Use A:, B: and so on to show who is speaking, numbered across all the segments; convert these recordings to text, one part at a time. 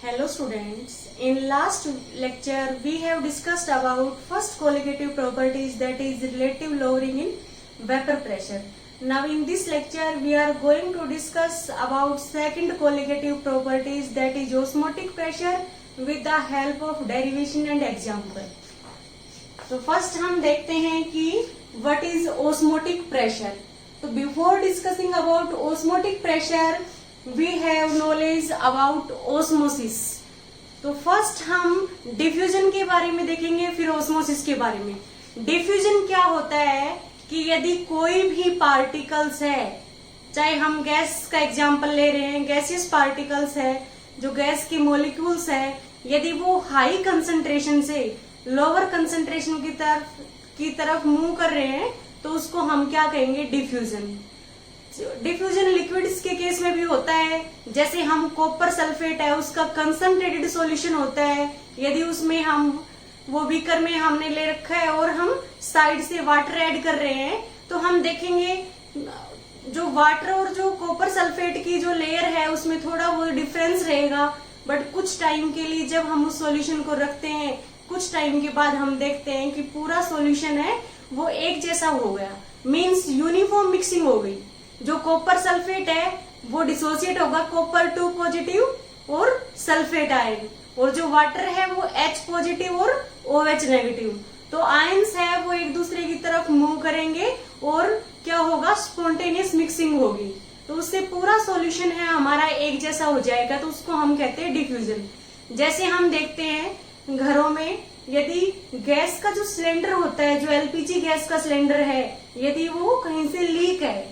A: Hello students, in last lecture we have discussed about first colligative properties, that is relative lowering in vapor pressure. Now in this lecture we are going to discuss about second colligative properties, that is osmotic pressure, with the help of derivation and example. तो first हम देखते हैं कि what is osmotic pressure. तो before discussing about osmotic pressure we have knowledge about osmosis. तो first हम diffusion के बारे में देखेंगे, फिर ओस्मोसिस के बारे में. डिफ्यूजन क्या होता है कि यदि कोई भी पार्टिकल्स है, चाहे हम गैस का एग्जांपल ले रहे हैं, गैसियस पार्टिकल्स है, जो गैस के मॉलिक्यूल्स है, यदि वो हाई कंसंट्रेशन से लोअर कंसंट्रेशन की तरफ मूव कर रहे हैं तो उसको हम क्या कहेंगे, डिफ्यूजन. डिफ्यूजन लिक्विड्स के केस में भी होता है. जैसे हम कॉपर सल्फेट है, उसका कंसंट्रेटेड सॉल्यूशन होता है. यदि उसमें हम वो बीकर में हमने ले रखा है और हम साइड से वाटर ऐड कर रहे हैं, तो हम देखेंगे जो वाटर और जो कॉपर सल्फेट की जो लेयर है उसमें थोड़ा वो डिफरेंस रहेगा. बट कुछ टाइम के लिए जब हम उस सॉल्यूशन को रखते हैं, कुछ टाइम के बाद हम देखते हैं कि पूरा सॉल्यूशन है वो एक जैसा हो गया, मींस यूनिफॉर्म मिक्सिंग हो गई. जो कॉपर सल्फेट है वो डिसोसिएट होगा, कॉपर 2 पॉजिटिव और सल्फेट आयन, और जो वाटर है वो H पॉजिटिव और OH नेगेटिव. तो आयंस है वो एक दूसरे की तरफ मूव करेंगे और क्या होगा, स्पॉन्टेनियस मिक्सिंग होगी. तो उससे पूरा सॉल्यूशन है हमारा एक जैसा हो जाएगा, तो उसको हम कहते हैं डिफ्यूजन. जैसे हम देखते हैं घरों में, यदि गैस का जो सिलेंडर होता है, जो LPG गैस का सिलेंडर है, यदि वो कहीं से लीक है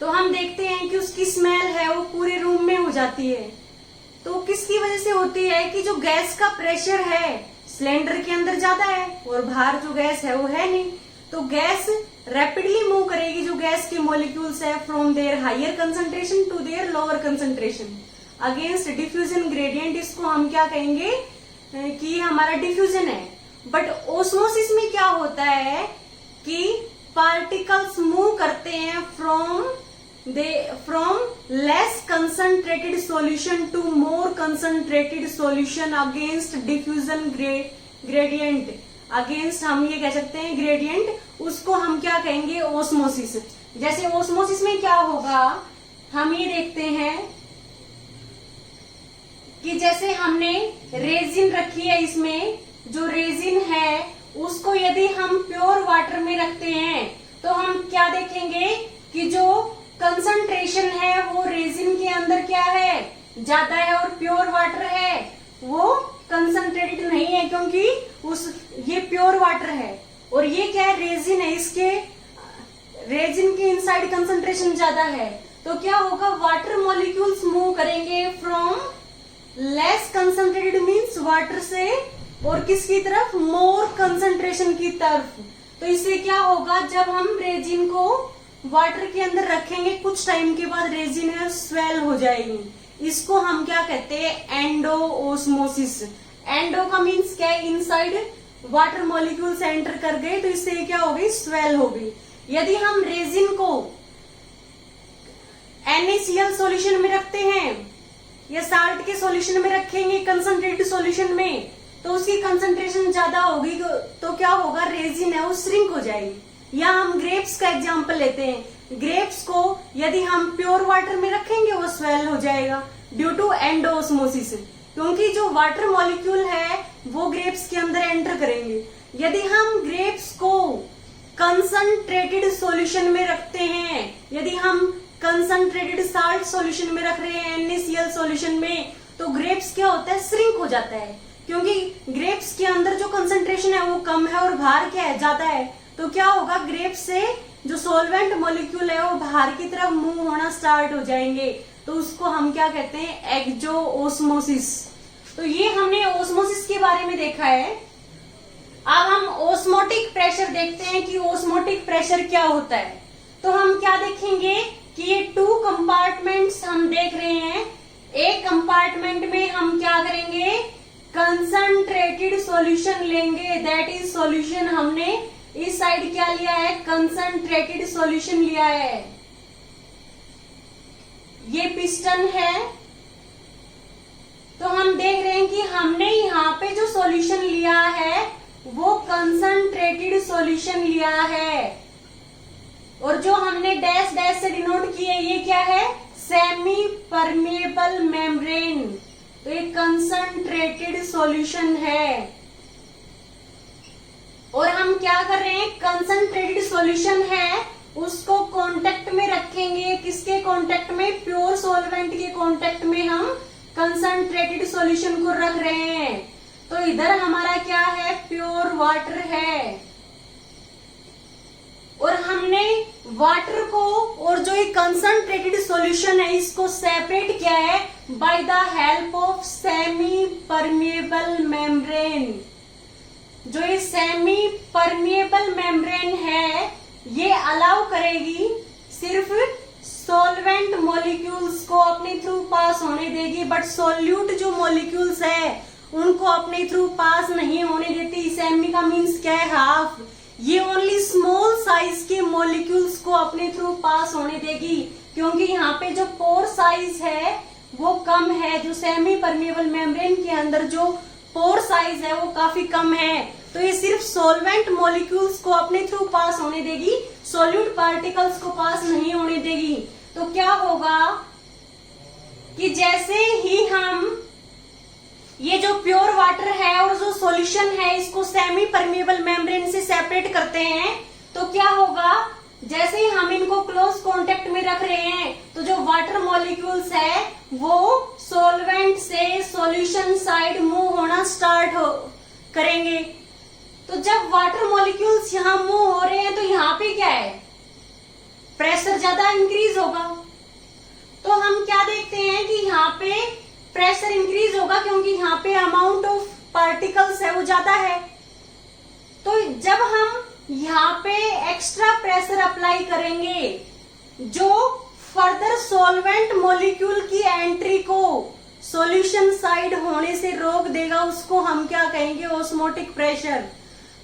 A: तो हम देखते हैं कि उसकी स्मेल है वो पूरे रूम में हो जाती है. तो किसकी वजह से होती है कि जो गैस का प्रेशर है सिलेंडर के अंदर ज्यादा है और बाहर जो गैस है वो है नहीं. तो गैस रैपिडली मूव करेगी, जो गैस के मॉलिक्यूल्स है, from their higher concentration to their lower concentration against diffusion gradient. इसको हम क्या कहेंगे कि हमारा डिफ्यूजन है. बट ओस्मोसिस में क्या होता है कि पार्टिकल्स मूव करते हैं from less concentrated solution to more concentrated solution against diffusion gradient. Against हम ये कह सकते हैं ग्रेडियंट, उसको हम क्या कहेंगे, ओस्मोसिस. जैसे ओस्मोसिस में क्या होगा, हम ये देखते हैं कि जैसे हमने रेजिन रखी है, इसमें जो रेजिन है उसको यदि हम प्योर वाटर में रखते हैं तो हम क्या देखेंगे कि जो कंसंट्रेशन है वो रेजिन के अंदर क्या है, ज्यादा है, और प्योर वाटर है वो कंसंट्रेटेड नहीं है, क्योंकि ये प्योर वाटर है और ये क्या है, रेजिन है. इसके रेजिन के इनसाइड कंसंट्रेशन ज्यादा है. तो क्या होगा, वाटर मॉलिक्यूल्स मूव करेंगे from less concentrated means water से, और किसकी तरफ, मोर कंसंट्रेशन की तरफ. तो इससे क्या होगा, जब हम रेजिन को वाटर के अंदर रखेंगे कुछ टाइम के बाद रेजिन है स्वेल हो जाएगी. इसको हम क्या कहते हैं, एंडो ओस्मोसिस. एंडो का मीन्स क्या है, इनसाइड वाटर मॉलिक्यूल्स एंटर कर गए, तो इससे क्या हो गई, स्वेल हो गई. यदि हम रेजिन को NaCl सॉल्यूशन में रखते हैं या साल्ट के सॉल्यूशन में रखेंगे, कंसंट्रेटेड सॉल्यूशन में, तो उसकी कंसंट्रेशन ज्यादा होगी, तो क्या होगा, रेजिन है वो श्रिंक हो जाएगी. या हम ग्रेप्स का एग्जांपल लेते हैं, ग्रेप्स को यदि हम प्योर वाटर में रखेंगे वो स्वेल हो जाएगा ड्यू टू एंडोस्मोसिस, क्योंकि जो वाटर मॉलिक्यूल है वो ग्रेप्स के अंदर एंटर करेंगे. यदि हम ग्रेप्स को कंसंट्रेटेड सॉल्यूशन में रखते हैं, यदि हम कंसंट्रेटेड साल्ट सॉल्यूशन में रख रहे हैं, NaCl सॉल्यूशन में, तो ग्रेप्स क्या होता है, श्रिंक हो जाता है, क्योंकि ग्रेप्स के अंदर जो कंसंट्रेशन है वो कम है और बाहर क्या है, ज्यादा है. तो क्या होगा, ग्रेप्स से जो सॉल्वेंट मॉलिक्यूल है वो बाहर की तरफ मूव होना स्टार्ट हो जाएंगे. तो उसको हम क्या कहते हैं, एक्जो ओस्मोसिस. तो ये हमने ओस्मोसिस के बारे में देखा है. अब हम ओस्मोटिक प्रेशर देखते हैं कि ओस्मोटिक प्रेशर क्या होता है. तो हम क्या देखेंगे कि ये 2 कंपार्टमेंट्स हम देख रहे हैं. एक कंपार्टमेंट में हम क्या करेंगे, कंसंट्रेटेड सॉल्यूशन लेंगे, दैट इज सॉल्यूशन हमने इस साइड क्या लिया है, कंसंट्रेटेड सॉल्यूशन लिया है. ये पिस्टन है हमने यहाँ पे जो सॉल्यूशन लिया है वो कंसंट्रेटेड सॉल्यूशन लिया है, और जो हमने डैश डैश से डिनोट किए ये क्या है, सेमी परमेबल मेम्ब्रेन। तो ये कंसंट्रेटेड सॉल्यूशन है। और हम क्या कर रहे हैं, कंसंट्रेटेड सॉल्यूशन है उसको कांटेक्ट में रखेंगे। किसके कांटेक्ट में, प्योर सॉल्वेंट के कांटेक्ट में हम कंसंट्रेटेड सॉल्यूशन को रख रहे हैं। तो इधर हमारा क्या है, प्योर वाटर है, और हमने वाटर को और जो ये कंसंट्रेटेड सॉल्यूशन है इसको सेपरेट किया है by the help of semi permeable membrane. जो ये सेमी परमेबल मेम्ब्रेन है ये अलाउ करेगी, सिर्फ सॉल्वेंट मॉलिक्यूल्स को अपने थ्रू पास होने देगी, बट सॉल्यूट जो मॉलिक्यूल्स है उनको अपने थ्रू पास नहीं होने देती। सेमी का मीन्स क्या है, हाफ। ये ओनली स्मॉल साइज के मॉलिक्यूल्स को अपने थ्रू पास होने देगी, क्योंकि यहाँ पे जो पोर साइज है वो कम है। जो सेमी परमेबल मेम्ब्रेन के अंदर जो पोर साइज है वो काफी कम है, तो ये सिर्फ सॉल्वेंट मॉलिक्यूल्स को अपने थ्रू पास होने देगी, सॉल्यूट पार्टिकल्स को पास नहीं होने देगी। तो क्या होगा कि जैसे ही हम ये जो प्योर वाटर है और जो सॉल्यूशन है इसको सेमी परमेबल मेम्ब्रेन से सेपरेट करते हैं, तो क्या होगा, जैसे ही हम इनको क्लोज कांटेक्ट में रख रहे हैं तो जो वाटर मॉलिक्यूल्स है वो सॉल्वेंट से सॉल्यूशन साइड मूव होना स्टार्ट करेंगे। तो जब वाटर मॉलिक्यूल्स यहाँ मूव हो रहे हैं तो यहाँ पे क्या है, प्रेशर ज्यादा इंक्रीज होगा। तो हम क्या देखते हैं कि यहाँ पे प्रेशर इंक्रीज होगा क्योंकि यहाँ पे अमाउंट ऑफ पार्टिकल्स है वो ज्यादा है। तो जब हम यहाँ पे एक्स्ट्रा प्रेशर अप्लाई करेंगे जो फर्दर सॉल्वेंट मॉलिक्यूल की एंट्री को सॉल्यूशन साइड होने से रोक देगा, उसको हम क्या कहेंगे, ऑस्मोटिक प्रेशर।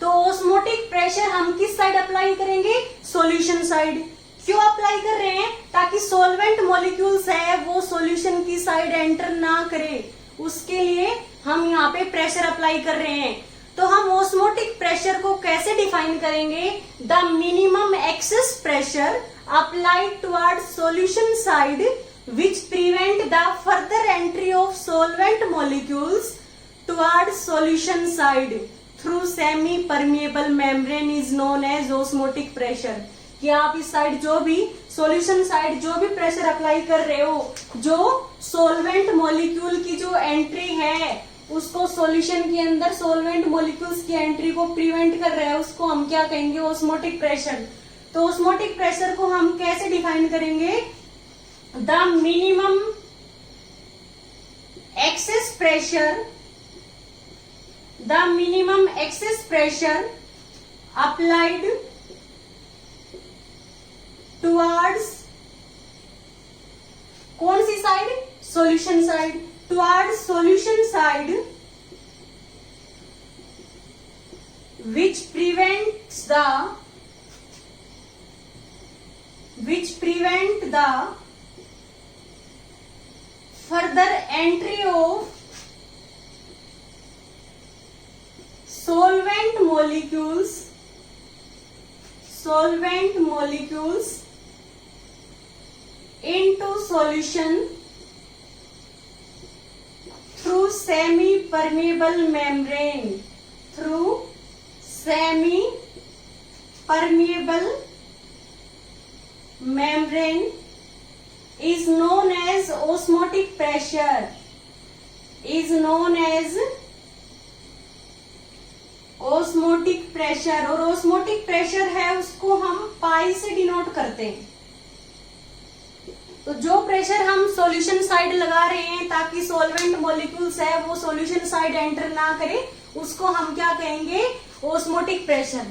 A: तो ऑस्मोटिक प्रेशर हम किस साइड अप्लाई करेंगे, सॉल्यूशन साइड। क्यों अप्लाई कर रहे हैं, ताकि सॉल्वेंट मॉलिक्यूल्स है वो सॉल्यूशन की साइड एंटर ना करे, उसके लिए हम यहाँ पे प्रेशर अप्लाई कर रहे हैं। तो हम ऑस्मोटिक प्रेशर को कैसे डिफाइन करेंगे, the minimum excess pressure applied toward solution side which prevent the further entry of solvent molecules toward solution side through semi permeable membrane is known as osmotic pressure. कि आप इस side जो भी solution side जो भी pressure apply कर रहे हो, जो सॉल्वेंट मॉलिक्यूल की जो एंट्री है उसको सॉल्यूशन के अंदर सॉल्वेंट मॉलिक्यूल्स की एंट्री को प्रिवेंट कर रहा है, उसको हम क्या कहेंगे, ऑस्मोटिक प्रेशर। तो ऑस्मोटिक प्रेशर को हम कैसे डिफाइन करेंगे, the minimum excess pressure, the minimum excess pressure applied towards कौन सी side, solution side, towards solution side which prevent the further entry of solvent molecules into solution through semi-permeable membrane, through semi-permeable membrane is known as osmotic pressure, is known as osmotic pressure। और osmotic pressure है उसको हम पाई से denote करते हैं। तो जो pressure हम सॉल्यूशन साइड लगा रहे हैं ताकि सॉल्वेंट मॉलिक्यूल्स है वो सॉल्यूशन साइड एंटर ना करे, उसको हम क्या कहेंगे, ऑस्मोटिक प्रेशर।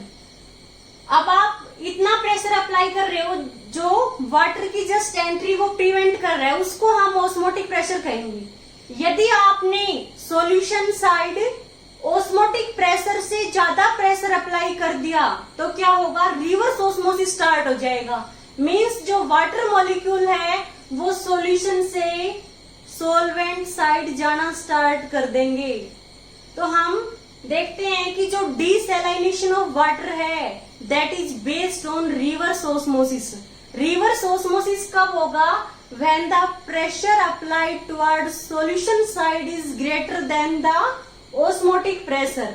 A: अब आप इतना प्रेशर अप्लाई कर रहे हो जो वाटर की जस्ट एंट्री को प्रिवेंट कर रहा है, उसको हम ऑस्मोटिक प्रेशर कहेंगे। यदि आपने सॉल्यूशन साइड ऑस्मोटिक प्रेशर से ज्यादा प्रेशर अप्लाई कर दिया तो क्या होगा, रिवर्स ऑस्मोसिस स्टार्ट हो जाएगा। मीन्स जो वाटर मॉलिक्यूल है वो सॉल्यूशन से सॉल्वेंट साइड जाना स्टार्ट कर देंगे। तो हम देखते हैं कि जो डीसैलिनेशन ऑफ वाटर है that is based on reverse osmosis. Reverse osmosis कब होगा? When the pressure applied toward solution side is greater than the osmotic pressure.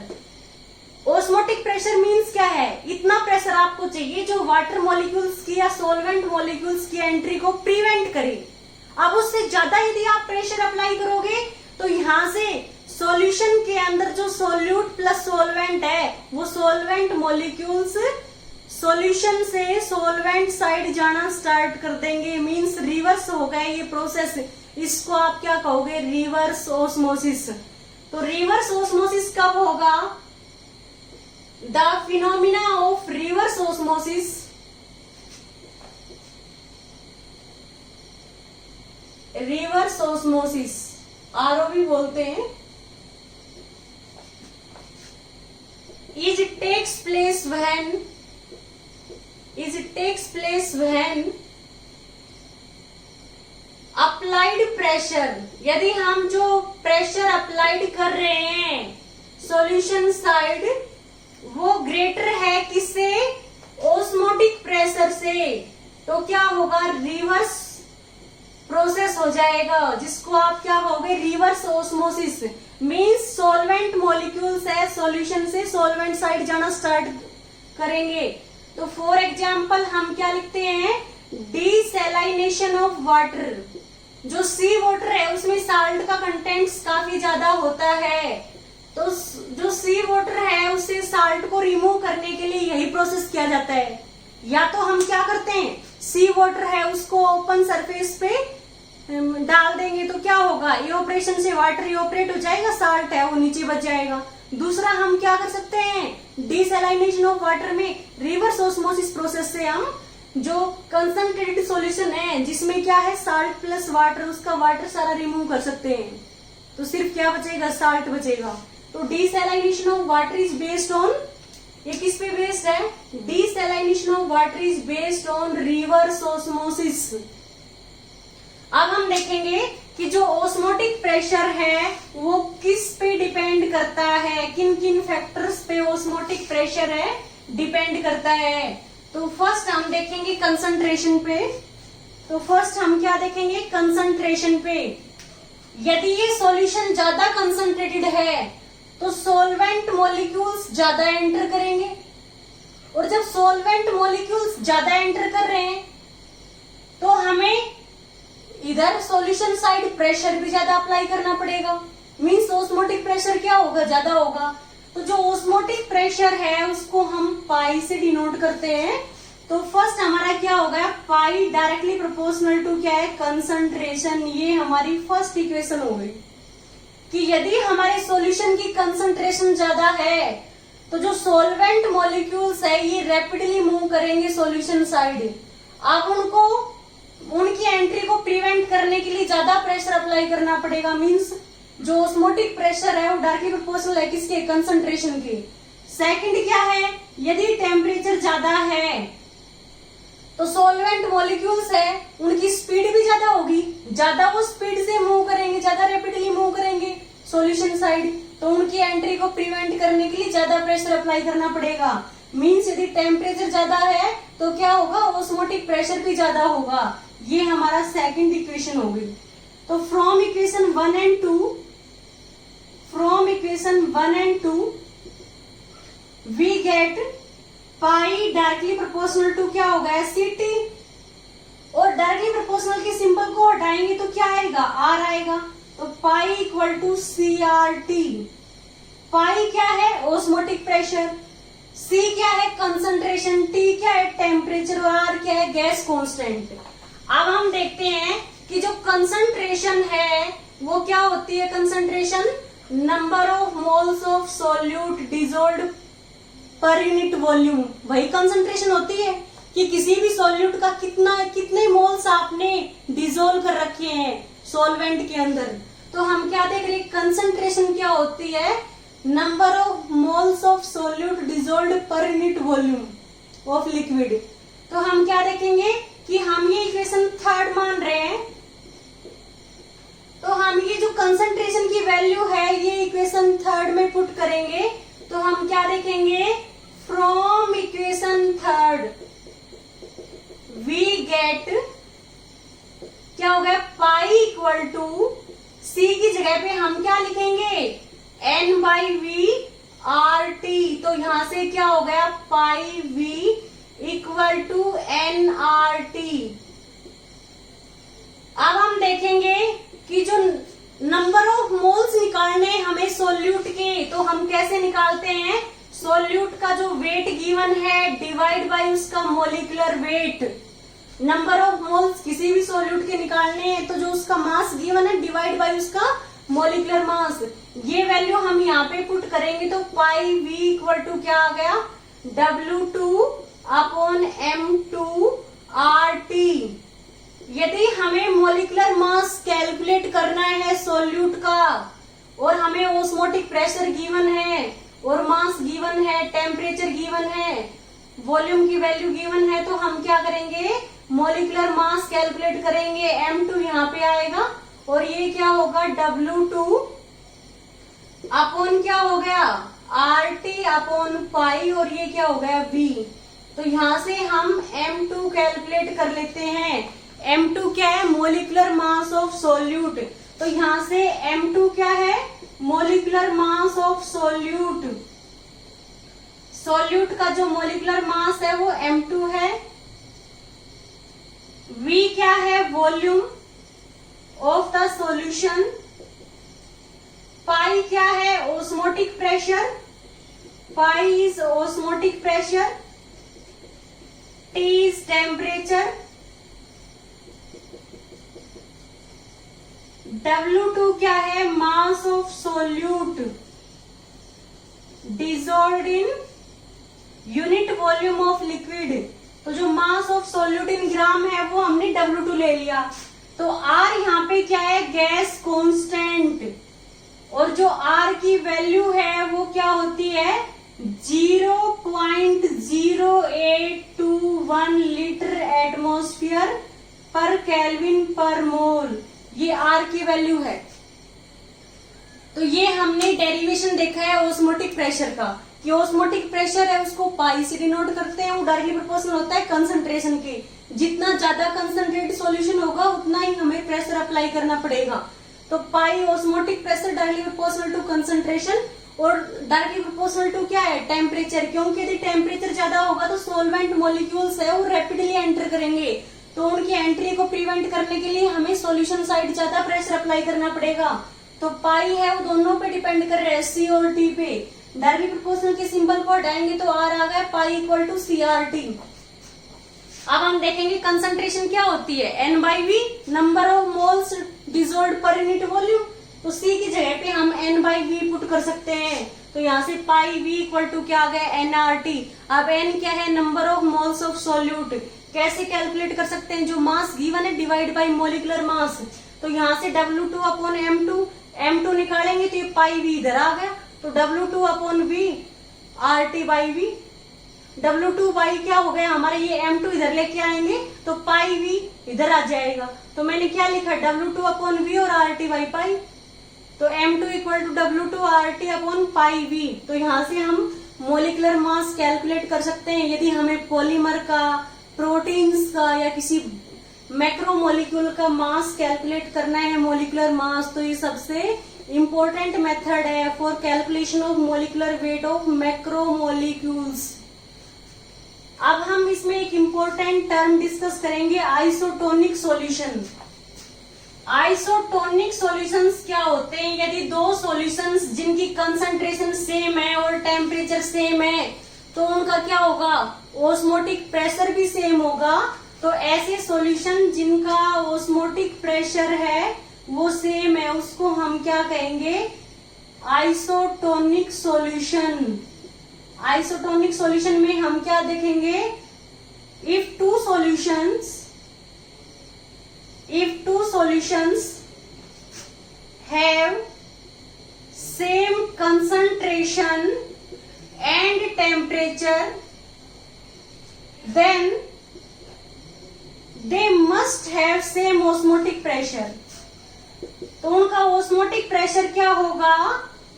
A: Osmotic pressure means क्या है? इतना प्रेशर आपको चाहिए जो वाटर मॉलिक्यूल्स की या सॉल्वेंट मॉलिक्यूल्स की एंट्री को प्रिवेंट करे। अब उससे ज्यादा यदि आप प्रेशर अप्लाई करोगे तो यहां से सॉल्यूशन के अंदर जो सोल्यूट प्लस सॉल्वेंट है वो सॉल्वेंट मॉलिक्यूल्स सॉल्यूशन से सॉल्वेंट साइड जाना स्टार्ट कर देंगे। मीन्स रिवर्स हो गए ये प्रोसेस। इसको आप क्या कहोगे? Reverse osmosis. तो रिवर्स ऑस्मोसिस कब होगा? The phenomena of reverse osmosis RO भी बोलते हैं, it takes place when applied pressure, यदि हम जो प्रेशर अप्लाइड कर रहे हैं सॉल्यूशन साइड वो ग्रेटर है किससे? ऑस्मोटिक प्रेशर से। तो क्या होगा? रिवर्स प्रोसेस हो जाएगा जिसको आप क्या कहोगे? Reverse osmosis. Means solvent molecules है सॉल्यूशन से सॉल्वेंट साइड जाना स्टार्ट करेंगे। तो फॉर एग्जांपल हम क्या लिखते हैं? Desalination of water. जो सी वाटर है उसमें साल्ट का कंटेंट्स काफी ज्यादा होता है, तो जो सी वाटर है उससे साल्ट को रिमूव करने के लिए यही प्रोसेस किया जाता है। या तो हम क्या करते हैं? सी वाटर है उसको ओपन सरफेस पे डाल देंगे तो क्या होगा? इवोपरेशन से वाटर इवोपरेट हो जाएगा, साल्ट है वो नीचे बच जाएगा। दूसरा हम क्या कर सकते हैं? डीसैलिनेशन ऑफ वाटर में रिवर्स ऑस्मोसिस प्रोसेस से हम जो कंसंट्रेटेड सॉल्यूशन है जिसमें क्या है साल्ट प्लस वाटर, उसका वाटर सारा रिमूव कर सकते हैं। तो सिर्फ क्या बचेगा? साल्ट बचेगा। तो desalination of water is based on, ये किस पे बेस्ड है? Desalination of water is based on reverse osmosis. अब हम देखेंगे कि जो ऑस्मोटिक प्रेशर है वो किस पे डिपेंड करता है, किन किन फैक्टर्स पे ऑस्मोटिक प्रेशर है डिपेंड करता है। तो फर्स्ट हम देखेंगे कंसंट्रेशन पे। तो फर्स्ट हम क्या देखेंगे? कंसंट्रेशन पे। यदि ये सॉल्यूशन ज्यादा कंसंट्रेटेड है तो सॉल्वेंट मॉलिक्यूल्स ज्यादा एंटर करेंगे, और जब सॉल्वेंट मॉलिक्यूल्स ज्यादा एंटर कर रहे हैं तो हमें इधर सॉल्यूशन साइड प्रेशर भी ज्यादा अप्लाई करना पड़ेगा। मीन्स ऑस्मोटिक प्रेशर क्या होगा? ज्यादा होगा। तो जो ऑस्मोटिक प्रेशर है उसको हम पाई से डिनोट करते हैं। तो फर्स्ट हमारा क्या होगा? पाई डायरेक्टली प्रोपोर्शनल टू क्या है? कंसंट्रेशन। ये हमारी फर्स्ट इक्वेशन हो गई कि यदि हमारे सॉल्यूशन की कंसंट्रेशन ज्यादा है तो जो सॉल्वेंट मॉलिक्यूल्स है ये रैपिडली मूव करेंगे सॉल्यूशन साइड। अब उनकी एंट्री को प्रिवेंट करने के लिए ज्यादा प्रेशर अप्लाई करना पड़ेगा। मींस जो ऑस्मोटिक प्रेशर है वो डायरेक्टली प्रोपोर्शनल है किसके? कंसंट्रेशन के। सेकंड क्या है? यदि टेम्परेचर ज्यादा है तो सॉल्वेंट मॉलिक्यूल्स है उनकी स्पीड भी ज्यादा होगी, ज्यादा वो स्पीड से मूव करेंगे, ज्यादा रैपिडली मूव करेंगे सॉल्यूशन साइड। तो उनकी एंट्री को प्रिवेंट करने के लिए ज्यादा प्रेशर अप्लाई करना पड़ेगा। मींस यदि टेम्परेचर ज्यादा है तो क्या होगा? ऑस्मोटिक प्रेशर भी ज्यादा होगा। ये हमारा सेकंड इक्वेशन हो गई। तो from equation 1 and 2 we get pi directly proportional to क्या होगा? SCT। और डायरेक्टली प्रोपोर्शनल के सिंबल को हटाएंगे तो क्या आएगा? R आएगा। तो पाई इक्वल टू CRT। पाई क्या है? Osmotic pressure. C क्या है? कंसंट्रेशन। T क्या है? टेम्परेचर। और R क्या है? Gas constant. अब हम देखते हैं कि जो कंसंट्रेशन है वो क्या होती है? Concentration number of moles of solute dissolved per unit volume. वही कंसंट्रेशन होती है कि किसी भी सॉल्यूट का कितने मोल्स आपने डिसॉल्व कर रखे हैं सॉल्वेंट के अंदर। तो हम क्या देख रहे हैं? कंसंट्रेशन क्या होती है? Number of moles of solute dissolved per unit volume of liquid. तो हम क्या देखेंगे कि हम ये इक्वेशन थर्ड मान रहे हैं तो हम ये जो कंसंट्रेशन की वैल्यू है ये इक्वेशन थर्ड में पुट करेंगे, तो हम क्या देखेंगे, from equation third we get, क्या हो गया, पाई इक्वल टू सी की जगह पे हम क्या लिखेंगे, N by V R T. तो यहां से क्या हो गया, pi V equal to N R T. अब हम देखेंगे कि जो नंबर ऑफ मोल्स निकालने हमें सोल्यूट के, तो हम कैसे निकालते हैं, सोल्यूट का जो वेट गिवन है डिवाइड बाय उसका molecular weight. Number of moles किसी भी सोल्यूट के निकालने हैं तो जो उसका मास गिवन है डिवाइड बाय उसका मोलिकुलर मास, ये वैल्यू हम यहाँ पे पुट करेंगे, तो पाई वी इक्वल टू क्या आ गया, W2 अपॉन M2 RT। यदि हमें मोलिकुलर मास कैलकुलेट करना है सोल्यूट का और हमें ओस्मोटिक प्रेशर गिवन है और मास गिवन है, टेम्परेचर गिवन है, वॉल्यूम की वैल्यू गिवन है, तो हम क्या करेंगे, मोलिकुलर मास कैलकुलेट करेंगे। M2 यहाँ पे आएगा और ये क्या होगा, W2 अपॉन क्या हो गया, RT अपॉन पाई, और ये क्या हो गया, V। तो यहाँ से हम M2 कैलकुलेट कर लेते हैं। M2 क्या है, मोलिकुलर मास ऑफ सोल्यूट। तो यहाँ से M2 क्या है, molecular mass of solute. Solute का जो मोलिकुलर मास है वो M2 है। V क्या है, वॉल्यूम ऑफ द सॉल्यूशन। पाई क्या है, osmotic pressure, pi is osmotic pressure. T is temperature. W2 क्या है, mass of solute dissolved in unit volume of liquid. तो जो मास ऑफ सोल्यूट इन ग्राम है वो हमने W2 ले लिया। तो R यहाँ पे क्या है, गैस कांस्टेंट, और जो R की वैल्यू है वो क्या होती है, 0.0821 लीटर एटमॉस्फेयर पर केल्विन पर मोल, ये R की वैल्यू है। तो ये हमने डेरिवेशन देखा है ओस्मोटिक प्रेशर का, कि ओस्मोटिक प्रेशर है उसको पाई से डिनोट करते हैं, वो डायरेक्टली प्रोपोर्शनल होता है कंसंट्रेशन के। जितना ज्यादा कंसंट्रेट सॉल्यूशन होगा उतना ही हमें प्रेशर अप्लाई करना पड़ेगा। तो pi osmotic pressure directly proportional to concentration, और डायरेक्टली प्रोपोर्शनल टू क्या है, टेम्परेचर। क्योंकि यदि टेम्परेचर ज्यादा होगा तो सोलवेंट मॉलिक्यूल्स है वो रैपिडली एंटर करेंगे, तो उनकी एंट्री को प्रिवेंट करने के लिए हमें सॉल्यूशन साइड ज्यादा प्रेशर अप्लाई करना पड़ेगा। तो पाई है वो दोनों पे डिपेंड कर रहे हैं, C और T पे। डायरेक्टली प्रोपोर्शनल के सिंबल को हटाएंगे तो R आ गया, पाई इक्वल टू CRT। अब हम देखेंगे कंसंट्रेशन क्या होती है, N बाई वी, number of moles dissolved per unit volume. तो C की जगह पे हम N बाई वी पुट कर सकते हैं। तो यहाँ से पाई V इक्वल टू क्या आ गया, NRT। अब N क्या है, number of moles of solute. कैसे कैलकुलेट कर सकते हैं, जो मास गिवन है डिवाइड बाई मोलिकुलर मास। तो यहाँ से W2 अपॉन M2 निकालेंगे तो ये पाई V इधर आ गया, तो W2 upon V RT by V। W2 by क्या हो गया हमारा, ये M2 इधर लेके आएंगे तो पाई V इधर आ जाएगा। तो मैंने क्या लिखा, W2 अपॉन V और RT बाई पाई। तो M2 equal to W2 RT upon pi V। तो यहाँ से हम मोलिकुलर मास कैलकुलेट कर सकते हैं। यदि हमें पॉलीमर का, प्रोटीन्स का या किसी मैक्रोमोलिक्यूल का मास कैलकुलेट करना है, मोलिकुलर मास, तो ये सबसे इंपॉर्टेंट मेथड है for calculation of molecular weight of macromolecules. अब हम इसमें एक इंपॉर्टेंट टर्म डिस्कस करेंगे, आइसोटोनिक सॉल्यूशन। आइसोटोनिक सॉल्यूशंस क्या होते हैं, यदि दो सॉल्यूशंस जिनकी कंसंट्रेशन सेम है और टेम्परेचर सेम है तो उनका क्या होगा, ओस्मोटिक प्रेशर भी सेम होगा। तो ऐसे सॉल्यूशन जिनका ओस्मोटिक प्रेशर है वो सेम है उसको हम क्या कहेंगे, आइसोटोनिक सॉल्यूशन। आइसोटोनिक सॉल्यूशन में हम क्या देखेंगे, if two solutions have same concentration and temperature, then they must have same osmotic pressure। तो उनका ऑस्मोटिक प्रेशर क्या होगा,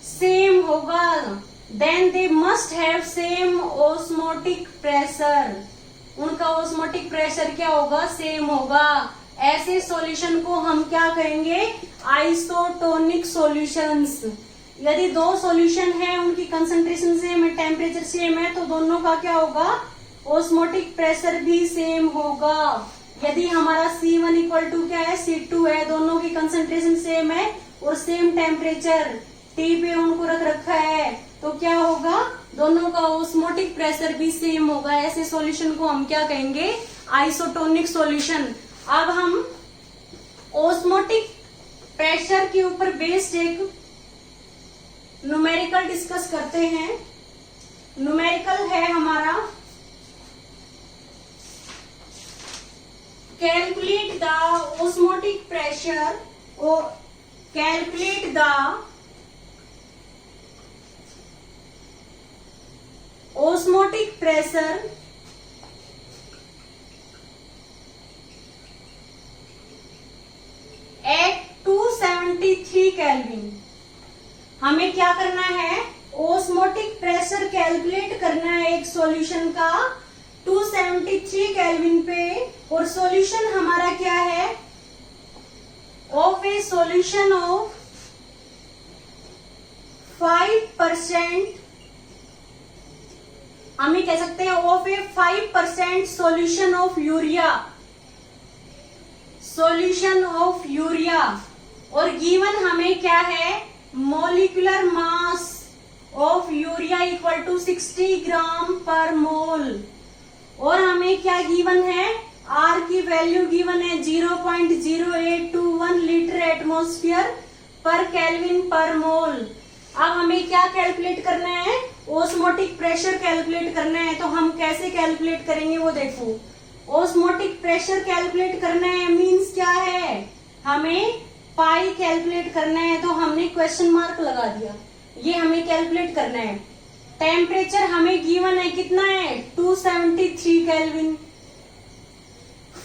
A: सेम होगा। Then they must have same osmotic pressure, उनका ऑस्मोटिक प्रेशर क्या होगा, सेम होगा। ऐसे सॉल्यूशन को हम क्या कहेंगे, आइसोटोनिक सॉल्यूशंस। यदि दो सॉल्यूशन है, उनकी कंसंट्रेशन सेम है, टेम्परेचर सेम है, तो दोनों का क्या होगा, ऑस्मोटिक प्रेशर भी सेम होगा। यदि हमारा C1 इक्वल टू क्या है, C2 है, दोनों की कंसंट्रेशन सेम है और सेम टेम्परेचर T पे उनको रख रखा है, तो क्या होगा, दोनों का ऑस्मोटिक प्रेशर भी सेम होगा। ऐसे सॉल्यूशन को हम क्या कहेंगे, आइसोटोनिक सॉल्यूशन। अब हम ऑस्मोटिक प्रेशर के ऊपर बेस्ड एक न्यूमेरिकल डिस्कस करते हैं। न्यूमेरिकल है हमारा, कैलकुलेट द ऑस्मोटिक प्रेशर और calculate the osmotic pressure at 273 kelvin. हमें क्या करना है, ऑस्मोटिक प्रेशर कैलकुलेट करना है एक सॉल्यूशन का 273 केल्विन पे, और सॉल्यूशन हमारा क्या है, ऑफ ए सॉल्यूशन ऑफ 5%, हम ये कह सकते हैं of a 5% solution of urea, solution of urea. और गिवन हमें क्या है, molecular mass of urea equal to 60 gram per mole. और हमें क्या गिवन है, आर की वैल्यू गिवन है 0.0821 लीटर एटमॉस्फेयर पर केल्विन पर मोल। अब हमें क्या कैलकुलेट करना है, ऑस्मोटिक प्रेशर कैलकुलेट करना है। तो हम कैसे कैलकुलेट करेंगे वो देखो, ऑस्मोटिक प्रेशर कैलकुलेट करना है मींस क्या है, हमें पाई कैलकुलेट करना है। तो हमने क्वेश्चन मार्क लगा दिया, ये हमें कैलकुलेट करना है। टेम्परेचर हमें गिवन है कितना है, 273 केल्विन।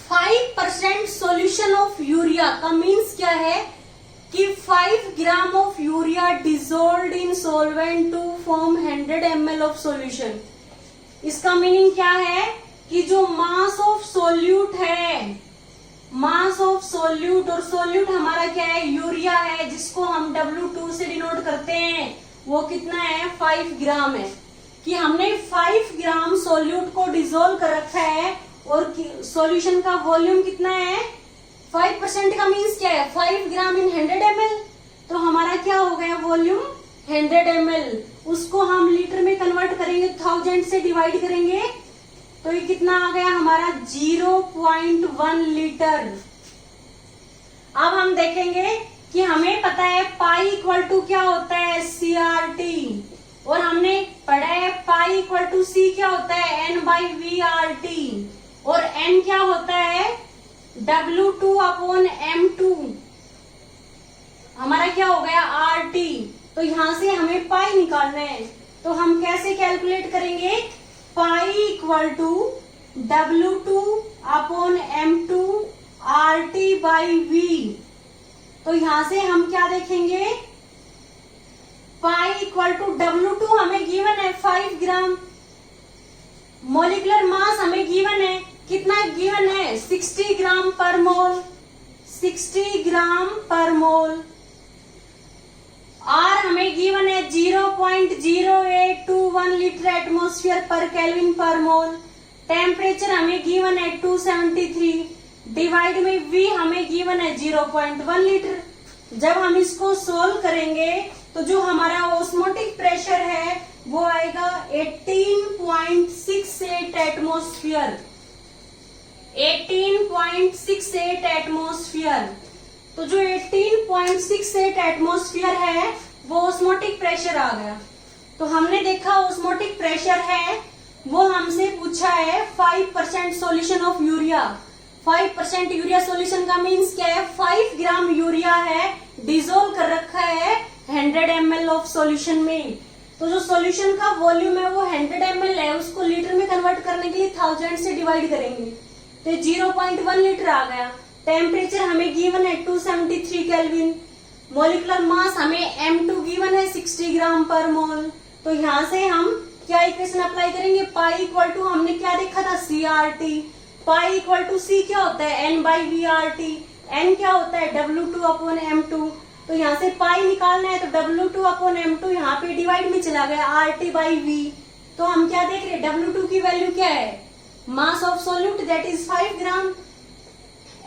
A: 5% सॉल्यूशन ऑफ यूरिया का मीन्स क्या है कि 5 gram of urea dissolved in solvent to form 100 ml of solution. इसका मीनिंग क्या है कि जो मास ऑफ सोल्यूट है, मास ऑफ सोल्यूट, और सोल्यूट हमारा क्या है, यूरिया है, जिसको हम W2 से डिनोट करते हैं, वो कितना है, 5 ग्राम है। कि हमने 5 ग्राम सोल्यूट को डिजोल्व कर रखा है, और सॉल्यूशन का वॉल्यूम कितना है, 5% का मीन्स क्या है, 5 ग्राम इन 100 ml। तो हमारा क्या हो गया वॉल्यूम, 100 ml। उसको हम लीटर में कन्वर्ट करेंगे, 1000 से डिवाइड करेंगे, तो ये कितना आ गया हमारा, 0.1 लीटर। अब हम देखेंगे कि हमें पता है पाई इक्वल टू क्या होता है, CRT, और हमने पढ़ा है पाई इक्वल टू C क्या होता है, N/VRT, और N क्या होता है, W2/M2। हमारा क्या हो गया, RT। तो यहां से हमें पाई निकालना है, तो हम कैसे कैलकुलेट करेंगे, पाई इक्वल टू W2/M2 RT/V। तो यहां से हम क्या देखेंगे, पाई इक्वल टू W2 हमें गिवन है 5 ग्राम, मोलिकुलर मास हमें गिवन है, कितना गिवन है, 60 gram per mole, 60 gram per mole. Are हमें गिवन है 0.0821 लीटर एटमॉस्फेयर पर केल्विन पर मोल। टेम्परेचर हमें गिवन है 273, डिवाइड में V हमें गिवन है 0.1 लीटर। जब हम इसको सोल्व करेंगे तो जो हमारा ऑस्मोटिक प्रेशर है वो आएगा 18.68 एटमॉस्फेयर, 18.68 एटमॉस्फेयर। तो जो 18.68 एटमॉस्फेयर है वो ऑस्मोटिक प्रेशर आ गया। तो हमने देखा ऑस्मोटिक प्रेशर है, वो हमसे पूछा है 5% solution of urea. 5% urea solution का मीन्स क्या है, 5 ग्राम यूरिया है, डिजोल्व कर रखा है 100 ml ऑफ सॉल्यूशन में। तो जो सॉल्यूशन का वॉल्यूम है वो 100 ml है, उसको लीटर में कन्वर्ट करने के लिए 1000 से डिवाइड करेंगे, तो 0.1 लीटर आ गया। टेम्परेचर हमें गिवन है 273 केल्विन, मॉलिक्यूलर मास हमें M2 गिवन है 60 ग्राम पर मोल। तो यहाँ से हम क्या इक्वेशन अप्लाई करेंगे, पाई इक्वल टू हमने क्या देखा था CRT, pi equal to C क्या होता है N/VRT, N क्या होता है W2/M2। तो यहाँ से पाई निकालना है तो W2/M2 यहाँ पे डिवाइड में चला गया RT/V। तो हम क्या देख रहे हैं, W2 की वैल्यू क्या है, mass of solute that is 5 gram,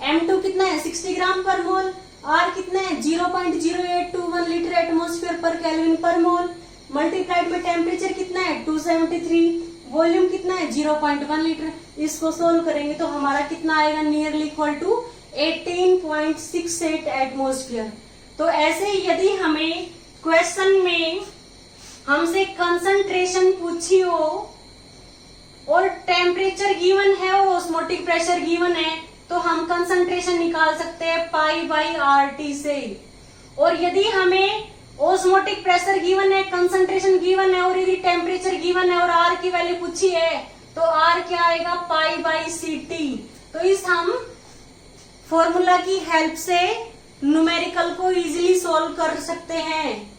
A: M2 कितना है 60 ग्राम पर मोल, R कितना है 0.0821 लीटर एटमोस्फेयर पर केल्विन पर मोल, मल्टीप्लाइड में टेम्परेचर कितना है 273, वॉल्यूम कितना है 0.1 लीटर। इसको सोल्व करेंगे तो हमारा कितना आएगा, नियरली इक्वल टू 18.68 एटमोस्फियर। तो ऐसे यदि हमें क्वेश्चन में हमसे कंसंट्रेशन पूछी हो और टेम्परेचर गिवन है और ऑस्मोटिक प्रेशर गिवन है, तो हम कंसंट्रेशन निकाल सकते हैं पाई/RT से। और यदि हमें ऑस्मोटिक प्रेशर गिवन है, कंसंट्रेशन गिवन है और यदि टेम्परेचर गिवन है और R की वैल्यू पूछी है, तो R क्या आएगा पाई/CT। तो इस हम फॉर्मूला की हेल्प से न्यूमेरिकल को इजीली सॉल्व कर सकते हैं।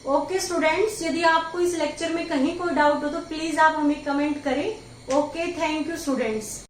A: ओके स्टूडेंट्स, यदि आपको इस लेक्चर में कहीं कोई डाउट हो तो प्लीज आप हमें कमेंट करें। Okay, thank you students.